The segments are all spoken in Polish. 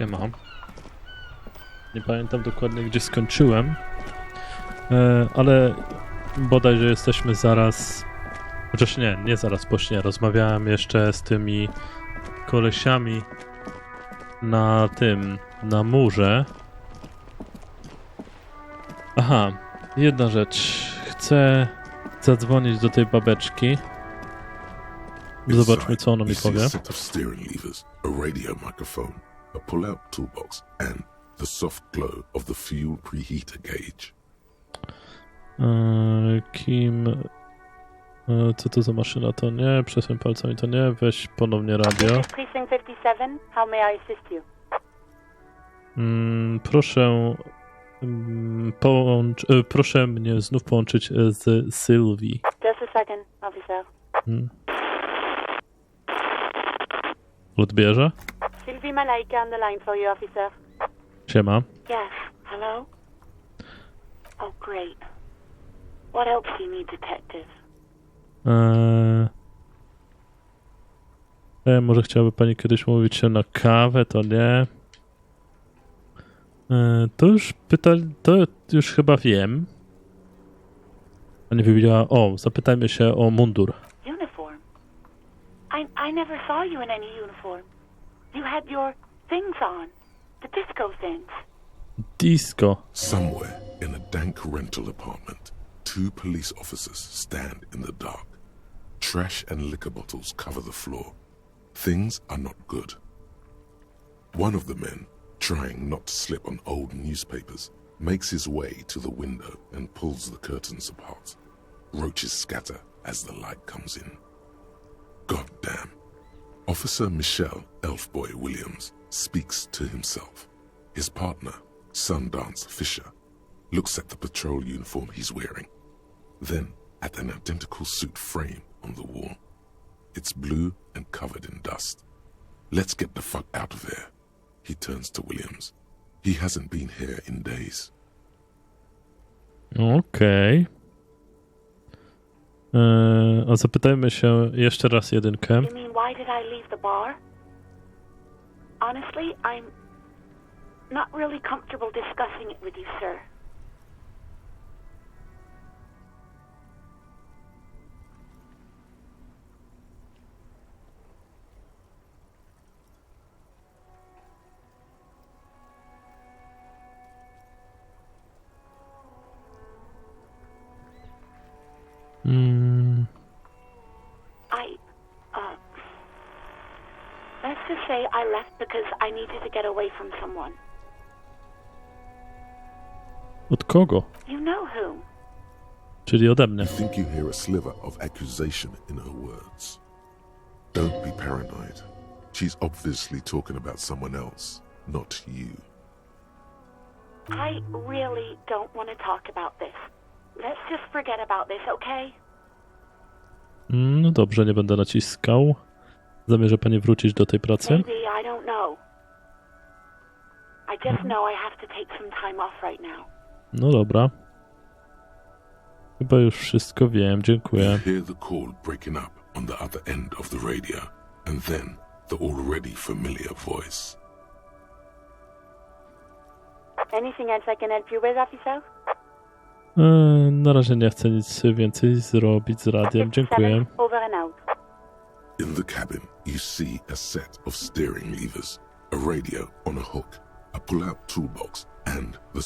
Siema. Nie pamiętam dokładnie, gdzie skończyłem, ale bodajże jesteśmy zaraz... Chociaż nie zaraz po śnie. Rozmawiałem jeszcze z tymi kolesiami na murze. Aha, jedna rzecz. Chcę zadzwonić do tej babeczki. Zobaczmy, co ona mi powie. A pull-out toolbox and the soft glow of the fuel preheater gauge. Kim... Co to za maszyna? To nie. Przesuń palcami, to nie. Weź ponownie radio. Precinct 57, how may I assist you? Proszę... proszę mnie znów połączyć z Sylwii. Just a second, officer. Odbierze? Sylvie Malaika on the line for you, officer. Siema. Yes, hello? Oh, great. What else do you need, detective? Może chciałaby pani kiedyś umówić się na kawę, to nie. To już chyba wiem. Pani powiedziała, zapytajmy się o mundur. Uniform? I never saw you in any uniform. You had your things on. The disco things. Disco. Somewhere in a dank rental apartment, 2 police officers stand in the dark. Trash and liquor bottles cover the floor. Things are not good. One of the men, trying not to slip on old newspapers, makes his way to the window and pulls the curtains apart. Roaches scatter as the light comes in. God damn. Officer Michelle Elfboy Williams speaks to himself. His partner, Sundance Fisher, looks at the patrol uniform he's wearing, then at an identical suit frame on the wall. It's blue and covered in dust. Let's get the fuck out of here. He turns to Williams. He hasn't been here in days. Okej. A zapytajmy się jeszcze raz jedynkę. You mean why did I leave the bar? Honestly, I'm not really comfortable discussing it with you, sir. Let's just say I left because I needed to get away from someone. Od kogo? You know whom. Czyli ode mnie. You think you hear a sliver of accusation in her words. Don't be paranoid. She's obviously talking about someone else, not you. I really don't want to talk about this. Let's just forget about this, okay? No dobrze, nie będę naciskał. Zamierza pani wrócić do tej pracy? Maybe, I don't know. I just know I have to take some time off right now. No dobra. Chyba już wszystko wiem, dziękuję. You hear the call breaking up on the other end of the radio, and then the already familiar voice. Anything else I can help you with, officer? Na razie nie chcę nic więcej zrobić z radiem, dziękuję. Over and out. In the cabin, you see a set of steering levers, a radio on a hook, a pull-out toolbox, and the...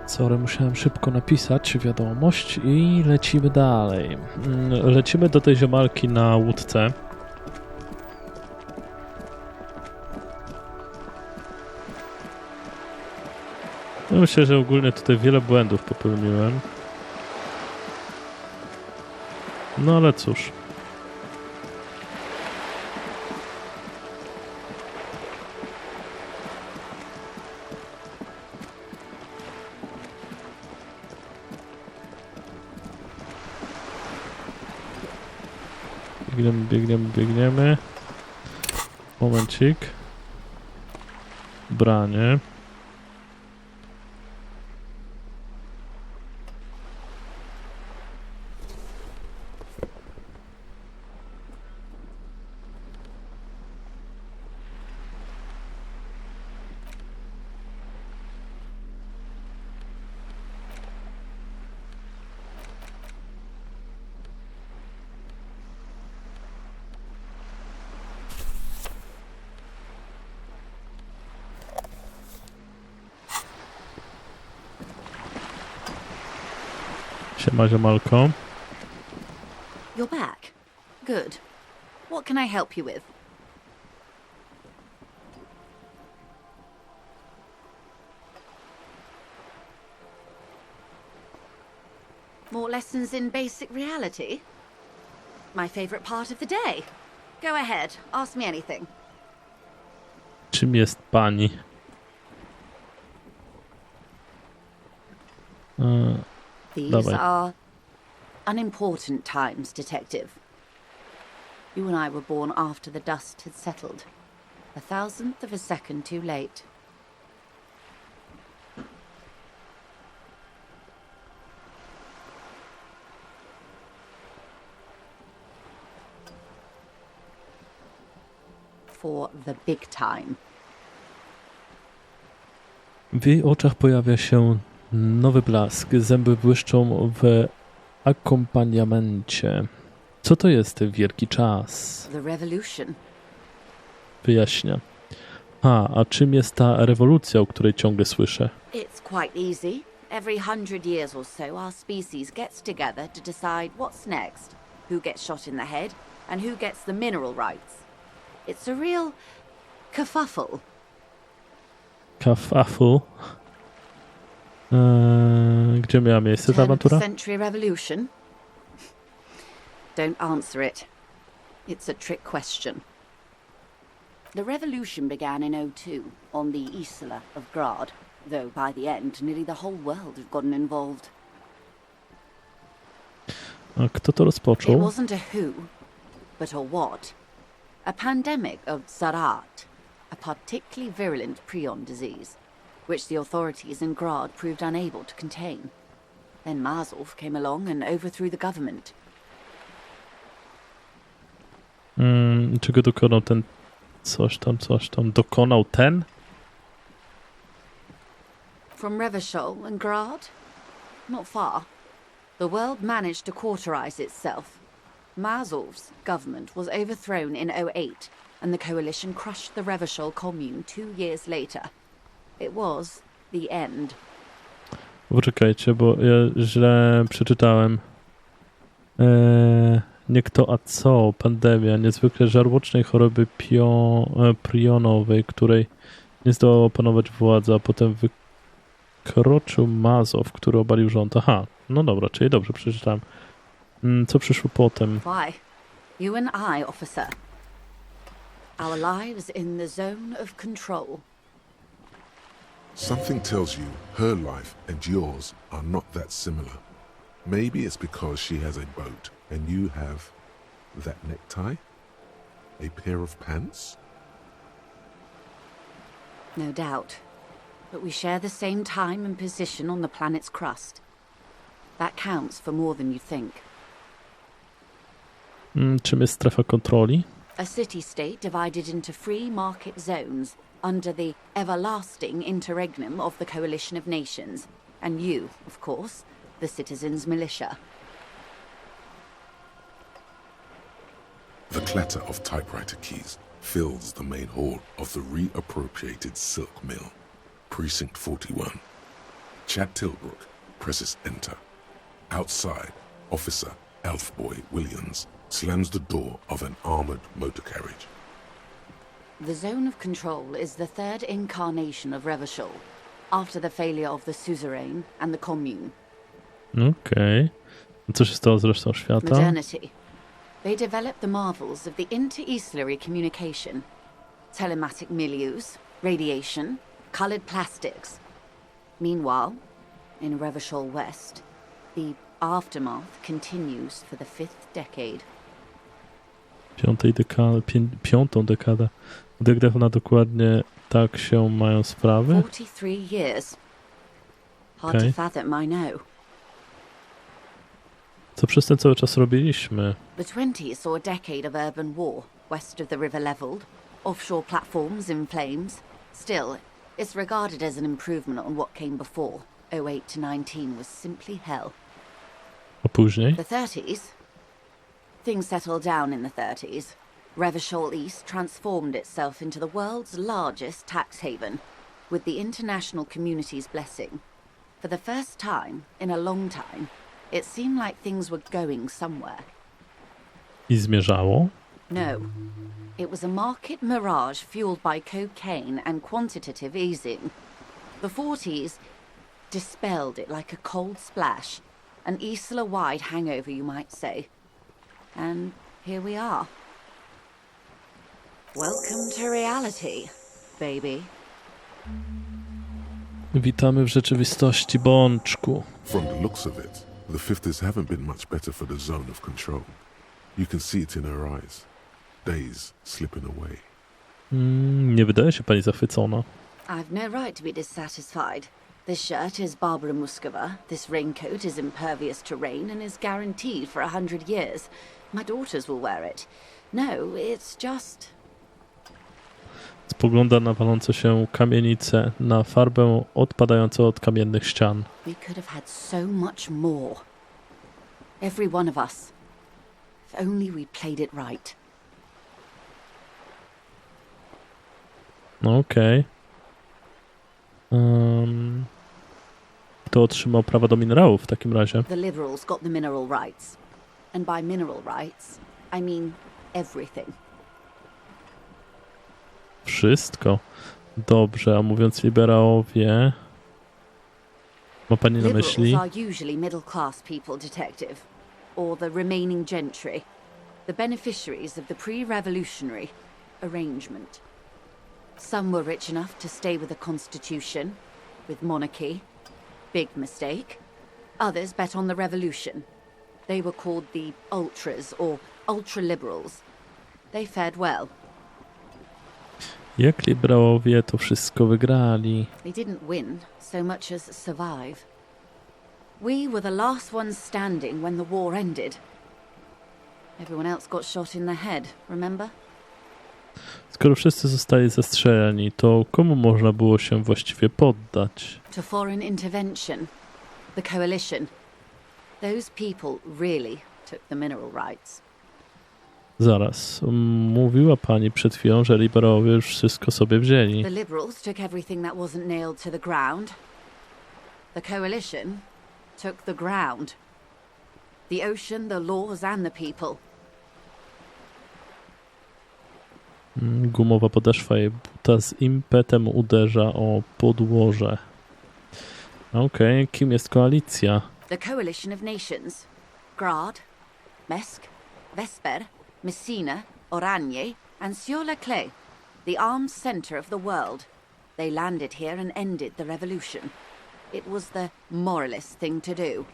Sorry, musiałem szybko napisać wiadomość i lecimy dalej. Lecimy do tej ziomalki na łódce. No myślę, że ogólnie tutaj wiele błędów popełniłem. No ale cóż. Biegniemy. Momencik. Branie. Siema, ziomalko. You're back. Good. What can I help you with? More lessons in basic reality? My favorite part of the day. Go ahead, ask me anything. Czym jest pani? These Dawaj. are unimportant times, Detective. You and I were born after the dust had settled. 1,000th of a second too late. For the big time. W jej oczach pojawia się nowy blask. Zęby błyszczą w akompaniamencie. Co to jest wielki czas? The revolution. Wyjaśnia. A czym jest ta rewolucja, o której ciągle słyszę? It's quite easy. Every 100 years or so, our species gets together to decide what's next, who gets shot in the head, and who gets the mineral rights. It's a real kerfuffle. Kafafu. Gdzie miała miejsce ta awantura? Century revolution? Don't answer it. It's a trick question. The revolution began in '02 on the Isla of Grad, though by the end nearly the whole world had gotten involved. A kto to It rozpoczął? wasn't a who, but a what. A pandemic of zarat, a particularly virulent prion disease, which the authorities in Grad proved unable to contain. Then Marzolf came along and overthrew the government. Czego dokonał ten coś tam? Dokonał ten? From Revachol and Grad? Not far. The world managed to cauterize itself. Marzolf's government was overthrown in '08, and the coalition crushed the Revachol commune 2 years later. It was the end. Poczekajcie, bo ja źle przeczytałem. Nie kto, a co? Pandemia niezwykle żarłocznej choroby prionowej, której nie zdołał opanować władza, a potem wykroczył Mazow, który obalił rząd. Aha, no dobra, czyli dobrze przeczytałem. Co przyszło potem? Why? You and I, officer. Our lives in the zone of control. Something tells you her life and yours are not that similar. Maybe it's because she has a boat and you have that necktie? A pair of pants? No doubt. But we share the same time and position on the planet's crust. That counts for more than you think. Czym jest strefa kontroli? A city-state divided into free market zones under the everlasting interregnum of the coalition of nations. And you, of course, the citizens' militia. The clatter of typewriter keys fills the main hall of the reappropriated silk mill. Precinct 41. Chad Tilbrook presses enter. Outside, Officer Elfboy Williams slams the door of an armored motor carriage. The zone of control is the third incarnation of Revachol, after the failure of the suzerain and the commune. Okej. Co się stało z resztą świata? Modernity. They developed the marvels of the inter-easlary communication. Telematic milieus, radiation, colored plastics. Meanwhile, in Revachol West, the aftermath continues for the 5th decade. Piątą dekadę. Od jak na dokładnie tak się mają sprawy? 43 years. Hard Okay. to fathom, I know. Co przez ten cały czas robiliśmy? The 20s saw a decade of urban war, west of the river leveled, offshore platforms in flames. Still, it's regarded as an improvement on what came before. '08 to '19 was simply hell. A później? The 30s? Things settled down in the 30s. Revachol East transformed itself into the world's largest tax haven, with the international community's blessing. For the first time in a long time, It seemed like things were going somewhere. I zmierzało? No. It was a market mirage fueled by cocaine and quantitative easing. The 40s dispelled it like a cold splash. An Isla-wide hangover, you might say. And here we are. Welcome to reality, baby. Witamy w rzeczywistości, bączku. From the looks of it, the 50s haven't been much better for the zone of control. You can see it in her eyes. Days slipping away. Nie wydaje się pani zachwycona. I've no right to be dissatisfied. This shirt is Barbara Muscova, this raincoat is impervious to rain and is guaranteed for 100 years. My daughters will wear it. No, it's just... Spogląda na walące się kamienice, na farbę odpadającą od kamiennych ścian. We could have had so much more. Every one of us. If only we played it right. No okej. Kto otrzymał prawa do minerałów w takim razie? The liberals got the mineral rights. And by mineral rights, I mean everything. Wszystko. Dobrze, a mówiąc liberałowie... Ma pani na myśli? Liberals are usually middle-class people, detective. Or the remaining gentry. The beneficiaries of the pre-revolutionary arrangement. Some were rich enough to stay with the constitution, with monarchy. Big mistake. Others bet on the revolution. They were called the ultras or ultra-liberals. They fared well. Jak liberałowie to wszystko wygrali? They didn't win so much as survive. We were the last ones standing when the war ended. Everyone else got shot in the head, remember? Skoro wszyscy zostali zastrzeleni, to komu można było się właściwie poddać? To foreign intervention. The coalition. Those people really took the mineral rights. Zaraz, mówiła pani przed chwilą, że liberałowie już wszystko sobie wzięli. The liberals took everything that wasn't nailed to the ground. The coalition took the ground. The ocean, the laws and the people. Gumowa podeszwa jej buta z impetem uderza o podłoże. Okej, kim jest koalicja? The coalition of nations. Grad, Mesk, Vesper, Messina, Oranje, and Sur-la-Clay, the armed center of the world. They landed here and ended the revolution. It was the moralist thing to do.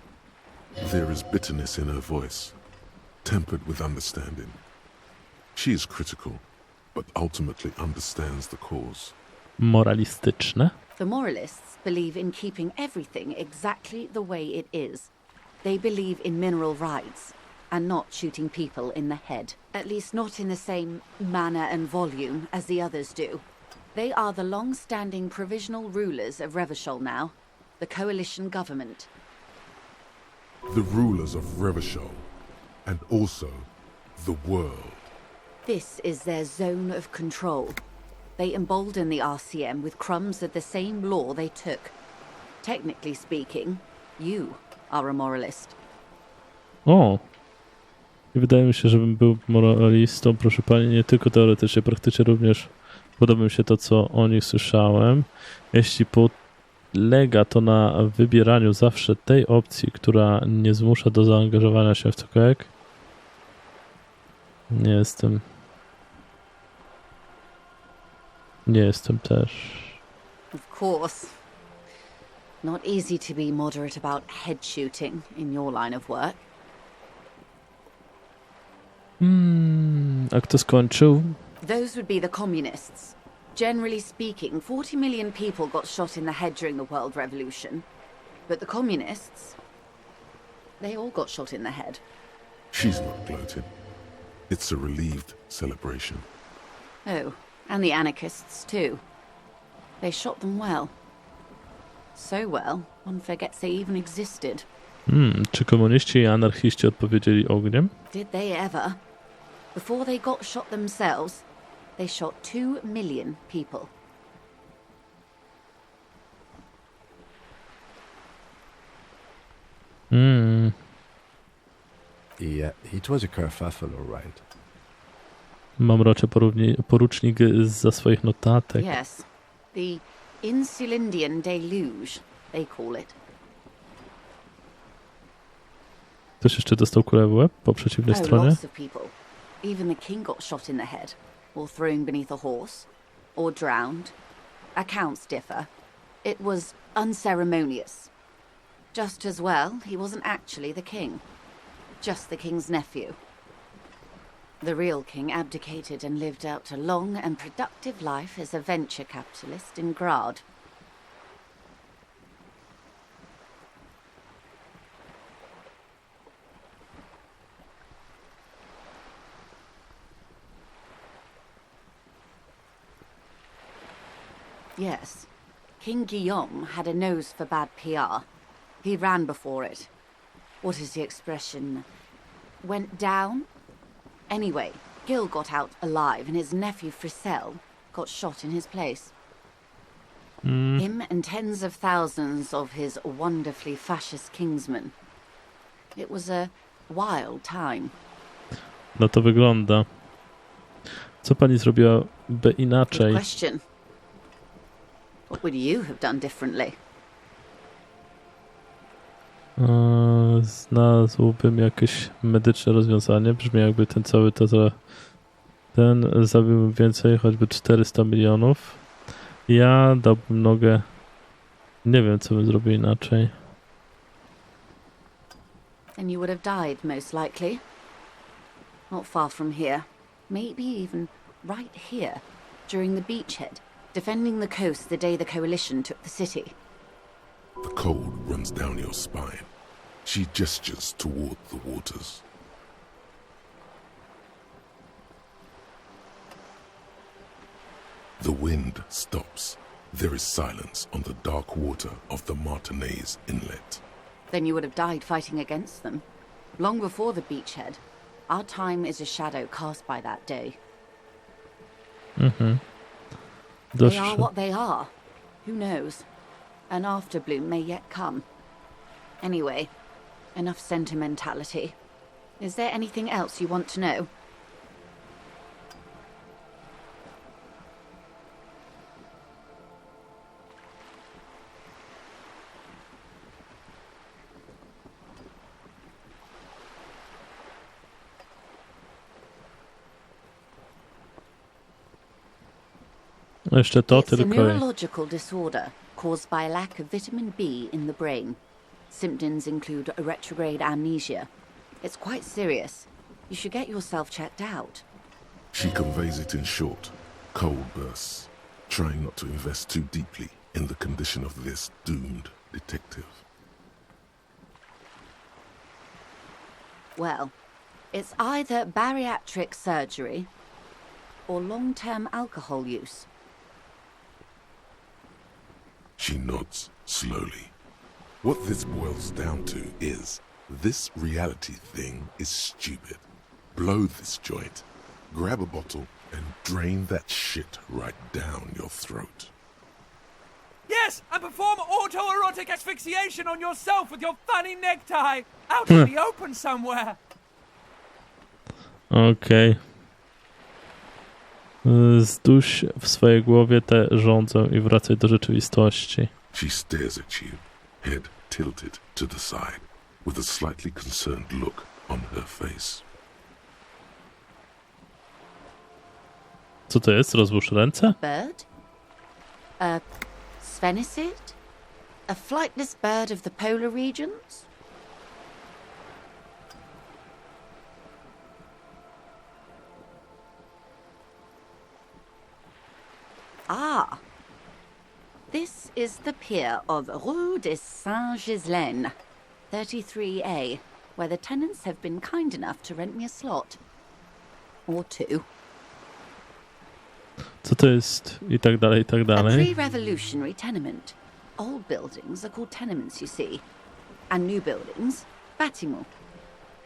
There is bitterness in her voice, tempered with understanding. She is critical, but ultimately understands the cause. Moralistyczne? The moralists believe in keeping everything exactly the way it is. They believe in mineral rights and not shooting people in the head. At least not in the same manner and volume as the others do. They are the long-standing provisional rulers of Revachol now, the coalition government. The rulers of Revachol, and also the world. This is their zone of control. They embolden the RCM with crumbs of the same law they took. Technically speaking, you are a moralist. O! I wydaje mi się, żebym był moralistą, proszę pani, nie tylko teoretycznie, praktycznie również podoba mi się to, co o nich słyszałem. Jeśli polega to na wybieraniu zawsze tej opcji, która nie zmusza do zaangażowania się w cokolwiek, nie jestem też. Of course. Not easy to be moderate about head shooting in your line of work. A kto skończył? Those would be the communists. Generally speaking, 40 million people got shot in the head during the World Revolution. But the communists, they all got shot in the head. She's not gloating. It's a relieved celebration. Oh, and the anarchists too. They shot them well. So well, one forgets they even existed. Czy komuniści i anarchiści odpowiedzieli ogniem? Did they ever? Before they got shot themselves, they shot 2 million people. It was a kerfuffle, all right. Mam raczej porucznik za swoich notatek. Yes. The Insulindian deluge, they call it. Ktoś jeszcze dostał kulę w łeb po przeciwnej stronie? Lots of people. Even the king got shot in the head, or thrown beneath a horse, or drowned. Accounts differ. It was unceremonious. Just as well, he wasn't actually the king. Just the king's nephew. The real king abdicated and lived out a long and productive life as a venture capitalist in Grad. Yes, King Guillaume had a nose for bad PR. He ran before it. What is the expression? Went down? Anyway, Gil got out alive and his nephew Frisell got shot in his place. Him and tens of thousands of his wonderfully fascist kingsmen. It was a wild time. No to wygląda. Co pani zrobiłaby Good inaczej? question. What would you have done differently? Znalazłbym jakieś medyczne rozwiązanie. Brzmi jakby ten cały ten zabiłbym więcej, choćby 400 milionów. Ja dałbym nogę. Nie wiem, co bym zrobił inaczej. Then you would have died, most likely. Not far from here. Maybe even right here, during the beachhead, defending the coast the day the coalition took the city. The cold runs down your spine. She gestures toward the waters. The wind stops. There is silence on the dark water of the Martinez Inlet. Then you would have died fighting against them. Long before the beachhead. Our time is a shadow cast by that day. They are what they are. Who knows? An afterbloom may yet come. Anyway, enough sentimentality. Is there anything else you want to know? Jeszcze to It's a tylko. neurological disorder caused by a lack of vitamin B in the brain. Symptoms include a retrograde amnesia. It's quite serious. You should get yourself checked out. She conveys it in short, cold bursts, trying not to invest too deeply in the condition of this doomed detective. Well, it's either bariatric surgery or long-term alcohol use. She nods slowly. What this boils down to is, this reality thing is stupid. Blow this joint, grab a bottle, and drain that shit right down your throat. Yes, and perform autoerotic asphyxiation on yourself with your funny necktie! Out in the open somewhere! Okej. Zduś w swojej głowie te rządzą i wracaj do rzeczywistości. She stares at you, head tilted to the side, with a slightly concerned look on her face. Co to jest? Rozłóż ręce? Bird? A sphenicid? A flightless bird of the polar regions? Ah. This is the pier of Rue de Saint-Ghislaine, 33A, where the tenants have been kind enough to rent me a slot. Or two. Co to jest? I tak dalej, i tak A dalej. pre-revolutionary tenement. Old buildings are called tenements, you see. And new buildings, bâtiments.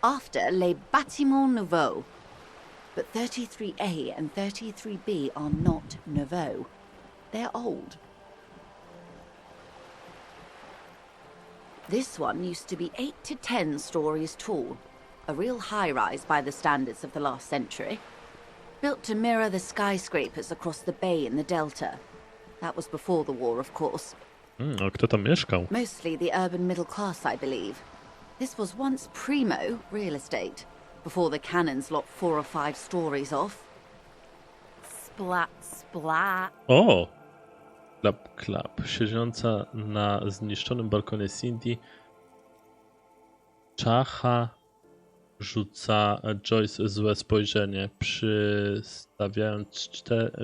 After les bâtiments nouveaux. But 33A and 33B are not nouveaux. They're old. This one used to be 8 to 10 stories tall. A real high-rise by the standards of the last century. Built to mirror the skyscrapers across the bay in the Delta. That was before the war, of course. A kto tam mieszkał? Mostly the urban middle class, I believe. This was once primo real estate, before the cannons lopped 4 or 5 stories off. Splat, splat. O! Klap, klap. Siedząca na zniszczonym balkonie Cindy. Czacha rzuca Joyce złe spojrzenie, przystawiając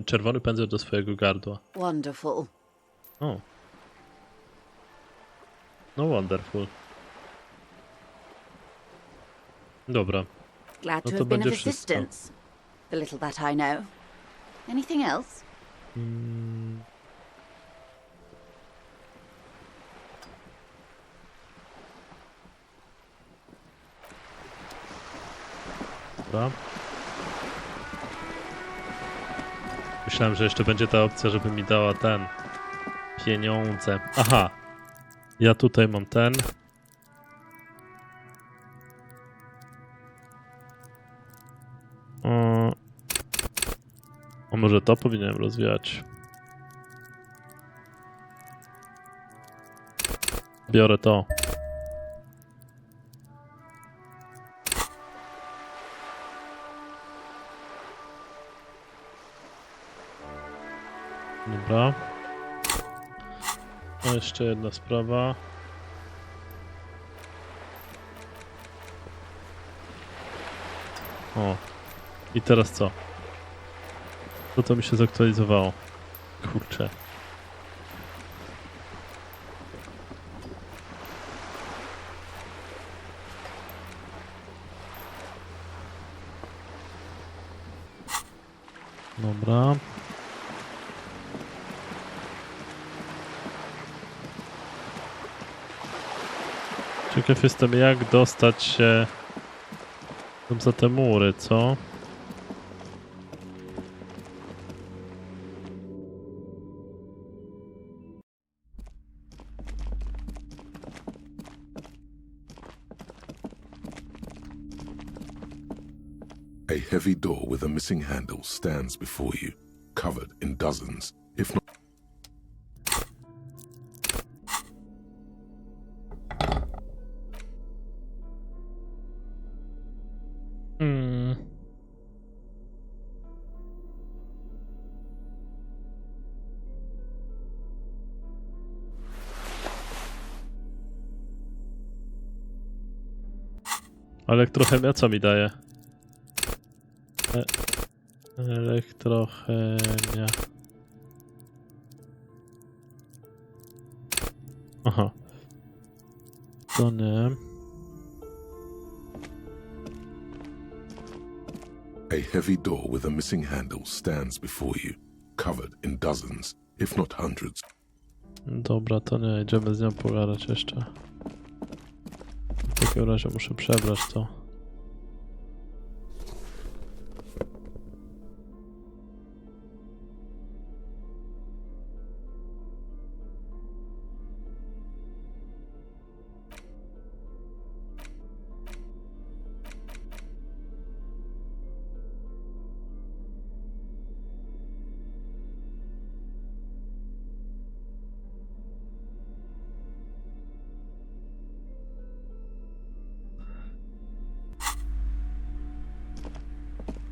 czerwony pędzel do swojego gardła. Wonderful. O. No wonderful. Dobra. Glad No to to have been of będzie wszystko. assistance. The little that I know. Anything else? Dobra. Myślałem, że jeszcze będzie ta opcja, żeby mi dała pieniądze. Aha. Ja tutaj mam ten. A może to powinienem rozwijać? Biorę to. Dobra. A jeszcze jedna sprawa. O. I teraz co? Co to mi się zaktualizowało? Kurczę. Dobra. Ciekaw jestem, jak dostać się tam za te mury, co? A heavy door with a missing handle stands before you, covered in dozens, if not... Elektrochemia co mi daje? Elektrochemia. Aha. To nie. A heavy door with a missing handle stands before you, covered in dozens, if not hundreds. Dobra, to nie. Idziemy z nią pogadać jeszcze. W takim razie muszę przebrać to.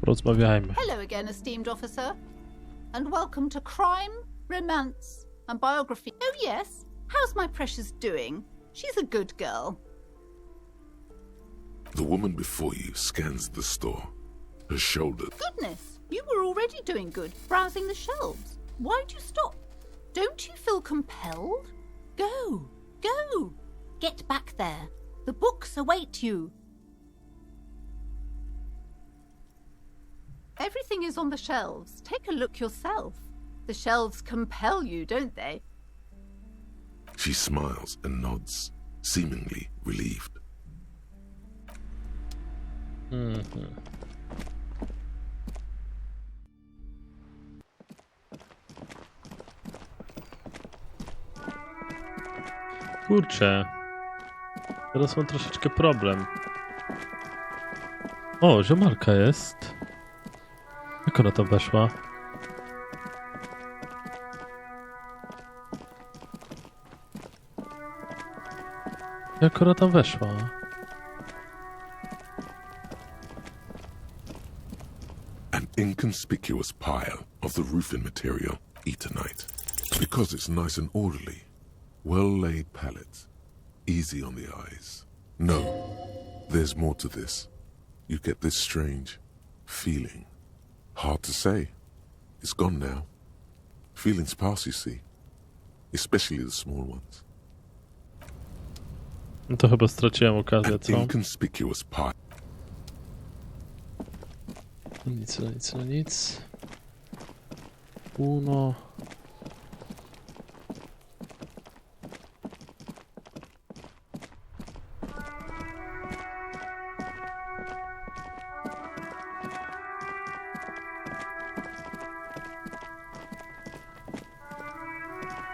Rozmawiajmy. Hello again, esteemed officer. And welcome to Crime, Romance and Biography. Oh yes, how's my precious doing? She's a good girl. The woman before you scans the store. Her shoulders... Goodness, you were already doing good, browsing the shelves. Why'd you stop? Don't you feel compelled? Go, go. Get back there. The books await you. Everything is on the shelves. Take a look yourself. The shelves compel you, don't they? She smiles and nods, seemingly relieved. Kurczę. Teraz mam troszeczkę problem. O, ziomalka jest. Jak ona tam weszła? Jak ona tam weszła? An inconspicuous pile of the roofing material, Eternite. Because it's nice and orderly. Well-laid pallets. Easy on the eyes. No, there's more to this. You get this strange feeling. Hard to say. It's gone now. Feelings pass, you see. Especially the small ones. No to chyba straciłem okazję, An co? inconspicuous pile. No nic, no nic, no nic. Uno.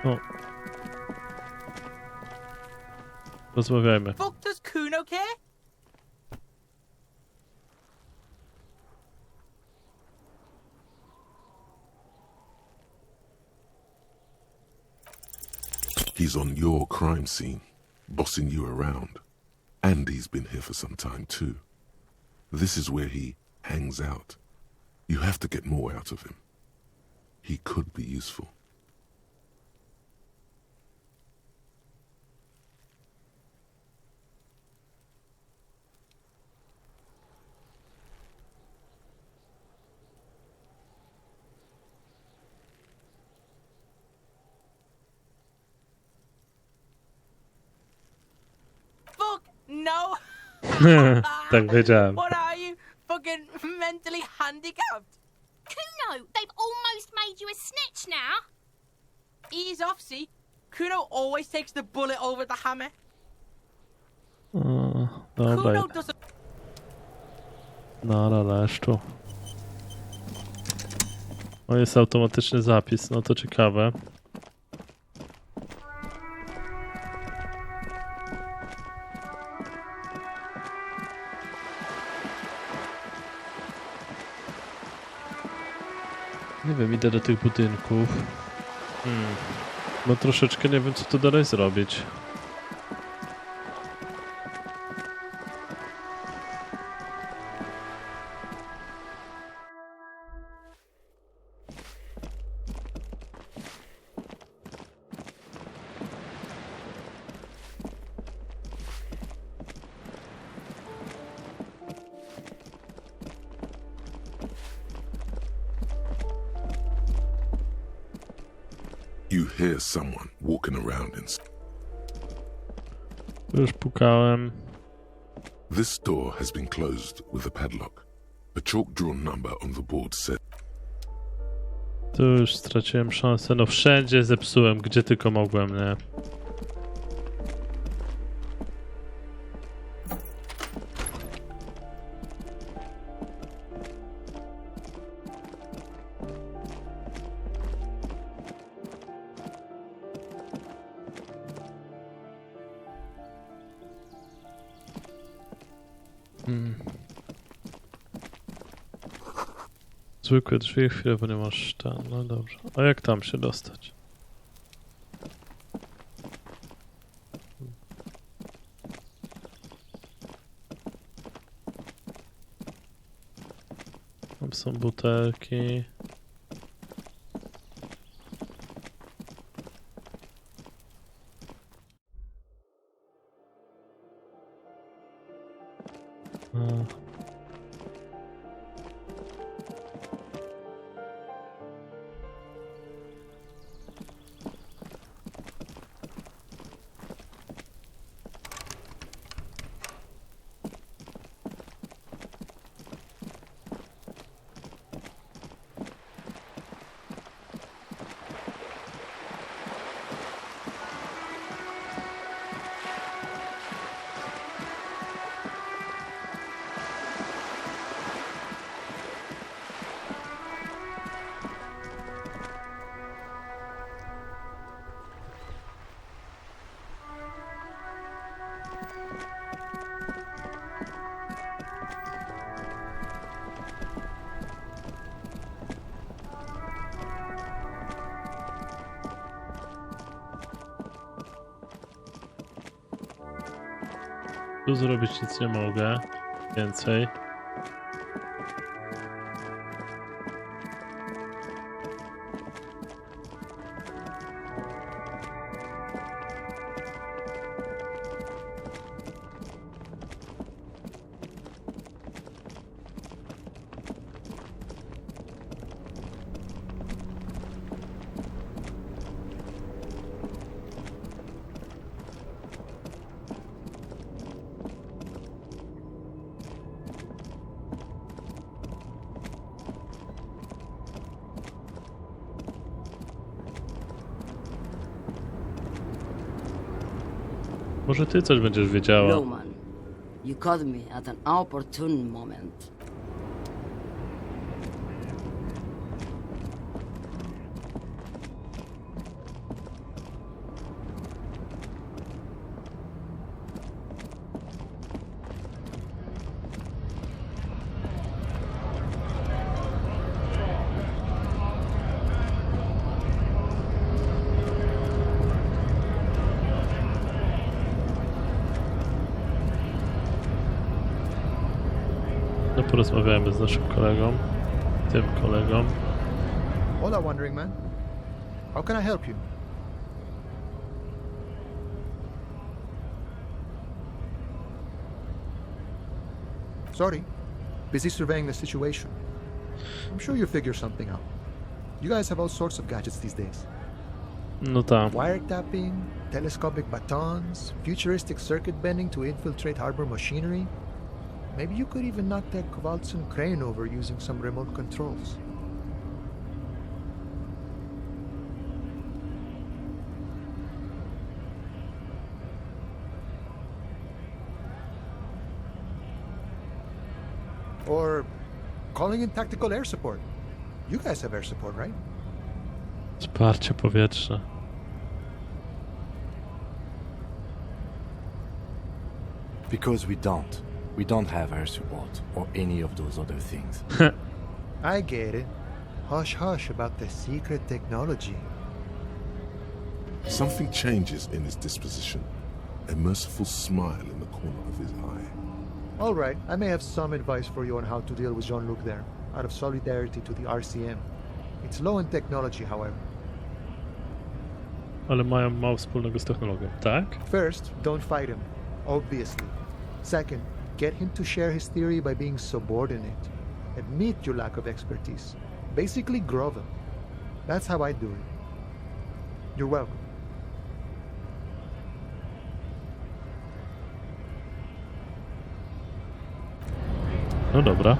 O. Rozmawiajmy. Fuck does Kuno care? He's on your crime scene, bossing you around. And he's been here for some time too. This is where he hangs out. You have to get more out of him. He could be useful. Fuck no! Tak wiedziałem. What are you? Fucking mentally handicapped? Kuno, they've almost made you a snitch now. Ease off, see? Kuno always takes the bullet over the hammer. O, dobra. Kuno doesn't. No, leszczu. O, jest automatyczny zapis, no to ciekawe. Nie wiem, idę do tych budynków. Bo troszeczkę nie wiem, co tu dalej zrobić. You hear someone walking around Już pukałem. This door has been closed with a padlock. A chalk-drawn number on the board said, Tu już straciłem szansę. No wszędzie zepsułem, gdzie tylko mogłem, nie? Zwykłe drzwi, chwilę, bo nie masz ten. No dobrze. A jak tam się dostać? Tam są butelki. Tu zrobić nic nie mogę. Więcej. Może ty coś będziesz wiedziała. Roman, you caught me at an opportune moment. No porozmawiajmy z naszym kolegą. Tym kolegą. Hola, Wandering Man. How can I help you? Sorry. Busy surveying the situation. I'm sure you'll figure something out. You guys have all sorts of gadgets these days. No tak. Wiretapping, telescopic batons, futuristic circuit bending to infiltrate harbor machinery. Maybe you could even knock that Kowalczyk crane over using some remote controls. Or calling in tactical air support. You guys have air support, right? Wsparcie powietrzne. Because we don't. We don't have air support or any of those other things. I get it. Hush hush about the secret technology. Something changes in his disposition. A merciful smile in the corner of his eye. All right, I may have some advice for you on how to deal with Jean-Luc there, out of solidarity to the RCM. It's low in technology, however. Ale mają mało wspólnego z technologią, tak? First, don't fight him, obviously. Second, get him to share his theory by being subordinate. Admit your lack of expertise. Basically, grovel. That's how I do it. You're welcome. No dobra.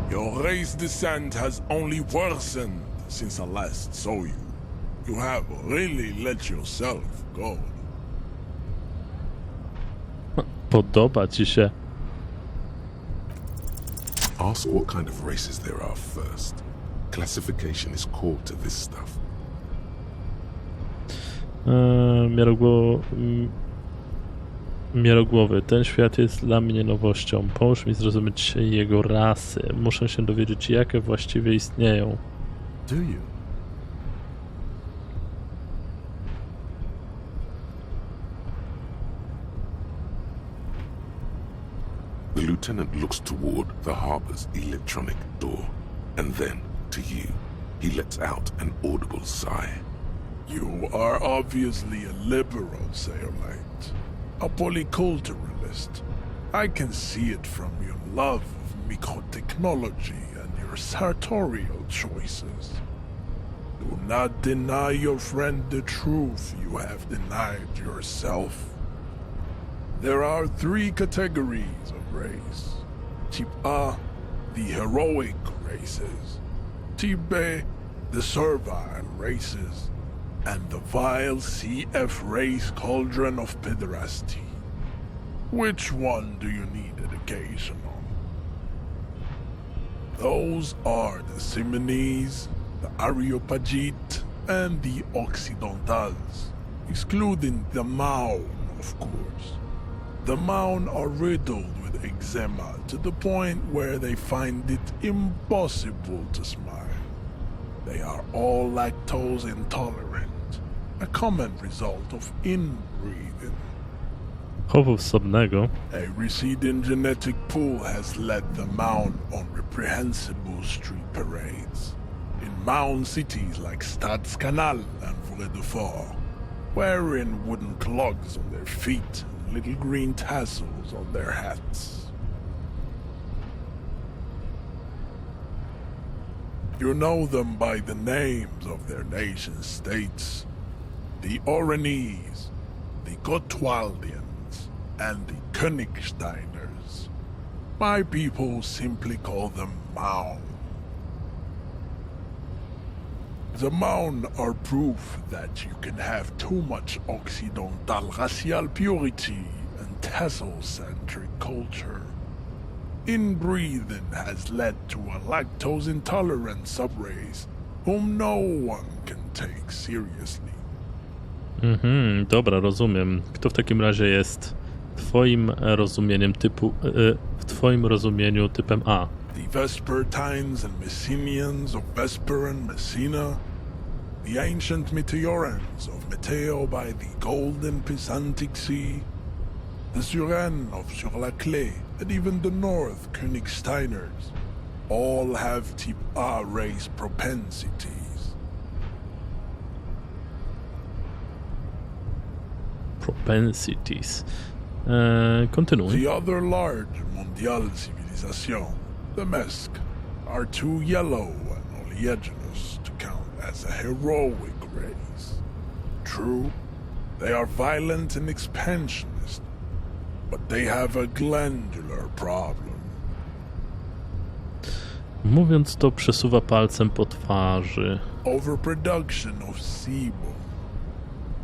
Your race descent has only worsened since I last saw you. You have really let yourself go. Podoba ci się. Ask what kind of races there are first. Classification is core to this stuff. Miarogłowy. Ten świat jest dla mnie nowością. Pomóż mi zrozumieć jego rasy. Muszę się dowiedzieć, jakie właściwie istnieją. Do you? The lieutenant looks toward the harbor's electronic door, and then, to you, he lets out an audible sigh. You are obviously a liberal, Sailmate. A polyculturalist. I can see it from your love of microtechnology and your sartorial choices. Do not deny your friend the truth you have denied yourself. There are 3 categories of race. Type A, the heroic races. Type B, the servile races. And the vile CF race cauldron of pederasty. Which one do you need education on? Those are the Simonese, the Areopagite, and the Occidentals, excluding the Maun, of course. The Maun are riddled with with eczema to the point where they find it impossible to smile. They are all lactose intolerant, a common result of inbreeding. Chowu osobnego. A receding genetic pool has led them out on reprehensible street parades in mound cities like Stadskanal and Vredefort, wearing wooden clogs on their feet and little green tassels on their hats. You know them by the names of their nation states: the Oranese, the Gotwaldians, and the Königsteiners. My people simply call them Maun. The Maun are proof that you can have too much Occidental racial purity and tassel-centric culture. Inbreeding has led to a lactose-intolerant subrace whom no one can take seriously. Dobra, rozumiem. Kto w takim razie jest twoim rozumieniem w twoim rozumieniu typem A? The Vespertines and Messenians of Vesper and Messina, the ancient Meteorans of Meteo by the golden Pisantic Sea, the Suren of Sur-la-Clé, and even the North Königsteiners, all have type A race propensities. Propensities. Kontynuuj. The other large mondial civilization, the Mesk, are too yellow and oleaginous to count as a heroic race. True, they are violent and expansionist, but they have a glandular problem. Mówiąc to, przesuwa palcem po twarzy. Overproduction of sebum.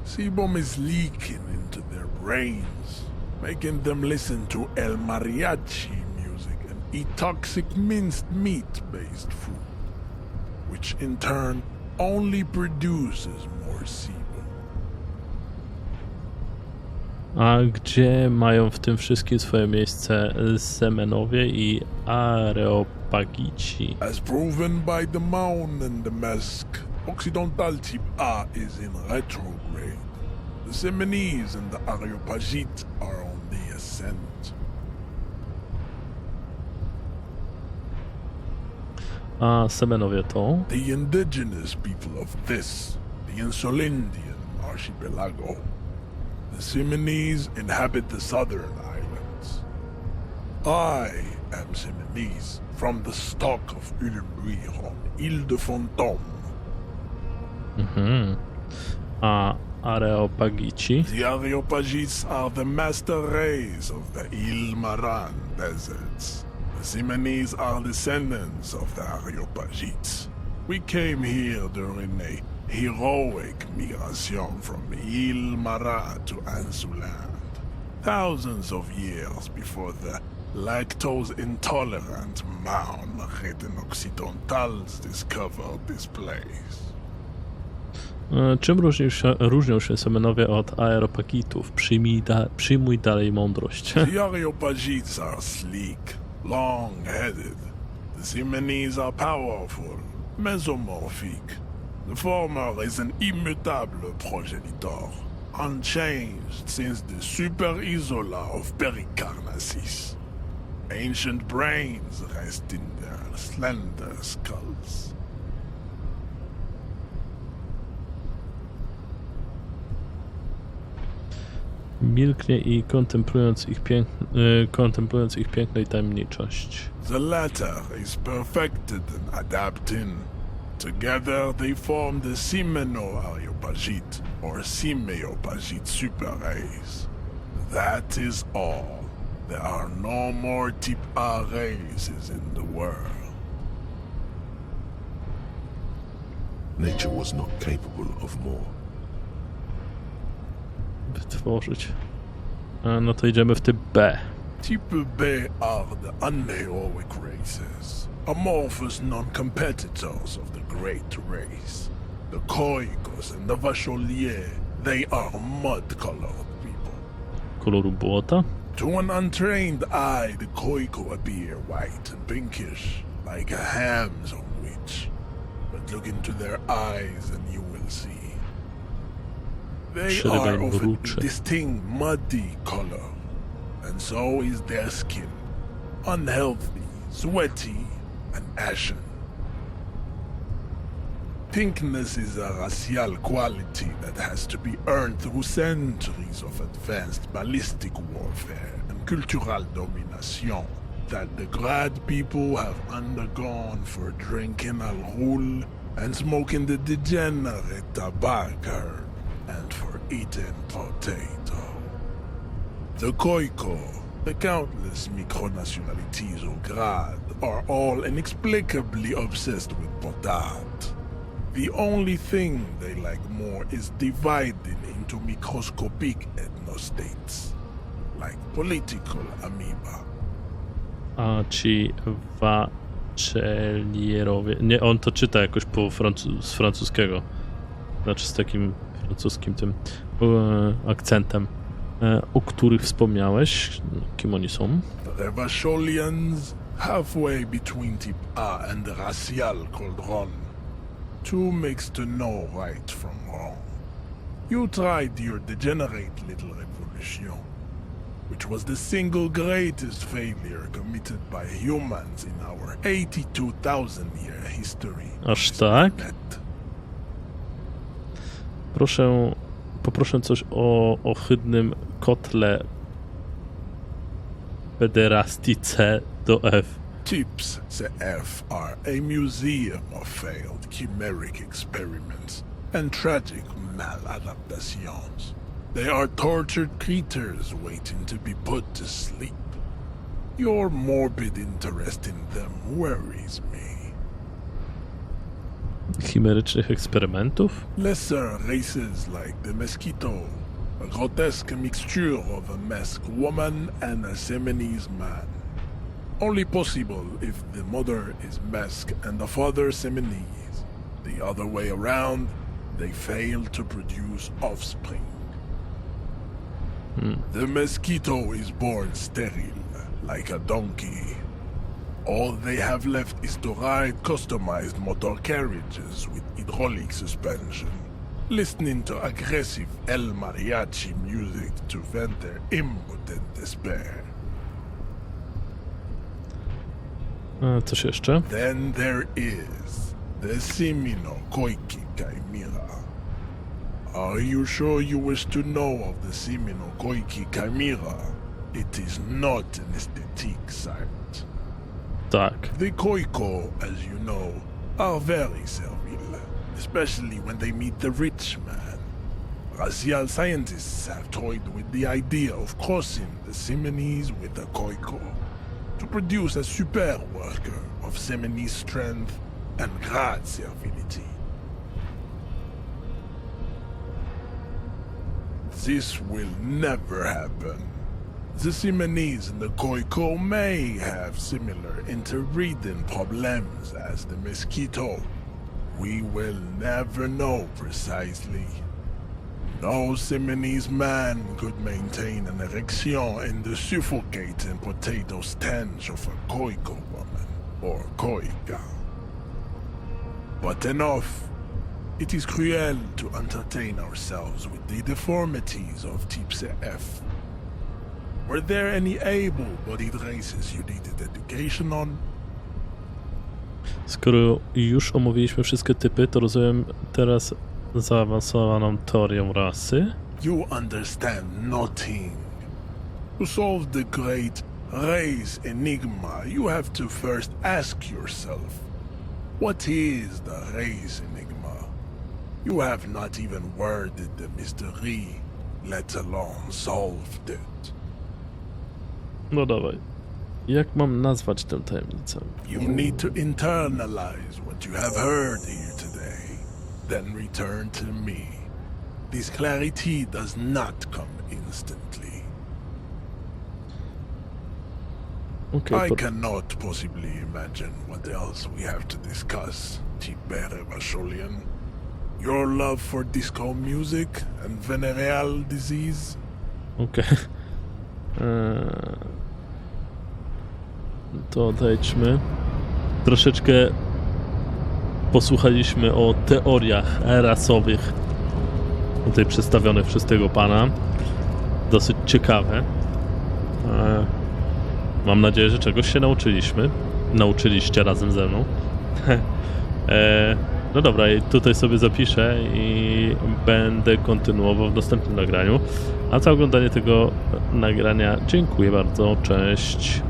Sebum is leaking into their brains, making them listen to El Mariachi music and eat toxic minced meat-based food, which in turn only produces more sebum. A gdzie mają w tym wszystkim swoje miejsce Semenowie i Areopagici? As proven by the Maun and the Mesk, Occidental type A is in retrograde. The Semenese and the Areopagites are on the ascent. A Semenowie to? The indigenous people of this, the Insulindian archipelago. The Semenese inhabit the southern islands. I am Semenese, from the stock of Ulmbuir on Ile de Fantôme. A Areopagici? The Areopagites are the master race of the Ile Maran deserts. The Semenese are descendants of the Areopagites. We came here during a heroic migration from Ile Marat to Ansuland, thousands of years before the lactose-intolerant Maun-ridden Occidentals discovered this place. Czym różnią się Semenowie od Areopagitów? Przyjmuj dalej mądrość. The Areopagites are sleek, long-headed. The Semenese are powerful, mesomorphic. The former is an immutable progenitor, unchanged since the Super Isola of Pericarnassus. Ancient brains rest in their slender skulls. Milknie i kontemplując ich piękno i tajemniczość. The latter is perfected and adapting. Together they form the Semeno-Areopagite or Simeopagite super race. That is all. There are no more type A races in the world. Nature was not capable of more. Wytworzyć. No to idziemy w typ B. Type B are the unheroic races, amorphous non-competitors of the great race. The Koikos and the Vacholier, they are mud-colored people. Koloru błota? To an untrained eye, the Koiko appear white and pinkish, like a ham sandwich. But look into their eyes and you will see. They are of a distinct muddy color, and so is their skin. Unhealthy, sweaty, and ashen. Pinkness is a racial quality that has to be earned through centuries of advanced ballistic warfare and cultural domination that the Grad people have undergone for drinking alcohol and smoking the degenerate tobacco and for eating potato. The Koiko, the countless micronationalities of Grad, are all inexplicably obsessed with potat. The only thing they like more is dividing into microscopic ethnostates, like political amoeba. A ci Wachelierowie... Nie, on to czyta jakoś z francuskiego. Znaczy z takim francuskim tym akcentem, o których wspomniałeś. Kim oni są? The Wacholians, halfway between type A and the racial cauldron. Two makes to know right from wrong. You tried your degenerate little revolution, which was the single greatest failure committed by humans in our 82,000-year history. Aż tak? Poproszę coś o ohydnym kotle pederastice do F. Tips CF are a museum of failed chimeric experiments and tragic maladaptations. They are tortured creatures waiting to be put to sleep. Your morbid interest in them worries me. Chimerycznych eksperymentów? Lesser races like the mosquito, a grotesque mixture of a masked woman and a Seminese man. Only possible if the mother is masked and the father Seminese. The other way around, they fail to produce offspring. The mosquito is born sterile, like a donkey. All they have left is to ride customized motor carriages with hydraulic suspension, listening to aggressive El Mariachi music to vent their impotent despair. Coś jeszcze? Then there is the Semino Koiki Chimera. Are you sure you wish to know of the Semino Koiki Chimera? It is not an aesthetic site. Tak. The Koiko, as you know, are very servile, especially when they meet the rich man. Racial scientists have toyed with the idea of crossing the Seminese with the Koiko to produce a super worker of Seminese strength and Grad servility. This will never happen. The Seminese and the Koiko may have similar interbreeding problems as the mosquito. We will never know precisely. No Seminese man could maintain an erection in the suffocating potato stench of a Koiko woman, or Koika. But enough. It is cruel to entertain ourselves with the deformities of Type CF. Were there any able-bodied races you needed education on? Skoro już omówiliśmy wszystkie typy, to rozumiem teraz zaawansowaną teorię rasy. You understand nothing. To solve the great race enigma, you have to first ask yourself, what is the race enigma? You have not even worded the mystery, let alone solved it. No dawaj. Jak mam nazwać tę tajemnicę? You need to internalize what you have heard here today, then return to me. This clarity does not come instantly. Okay, I cannot possibly imagine what else we have to discuss, Tibere Vacholian. Your love for disco music and venereal disease? Okay. To odejdźmy. Troszeczkę posłuchaliśmy o teoriach rasowych tutaj przedstawionych przez tego pana. Dosyć ciekawe. Mam nadzieję, że czegoś się nauczyliśmy. Nauczyliście razem ze mną. No dobra, i tutaj sobie zapiszę i będę kontynuował w następnym nagraniu. A za oglądanie tego nagrania dziękuję bardzo. Cześć.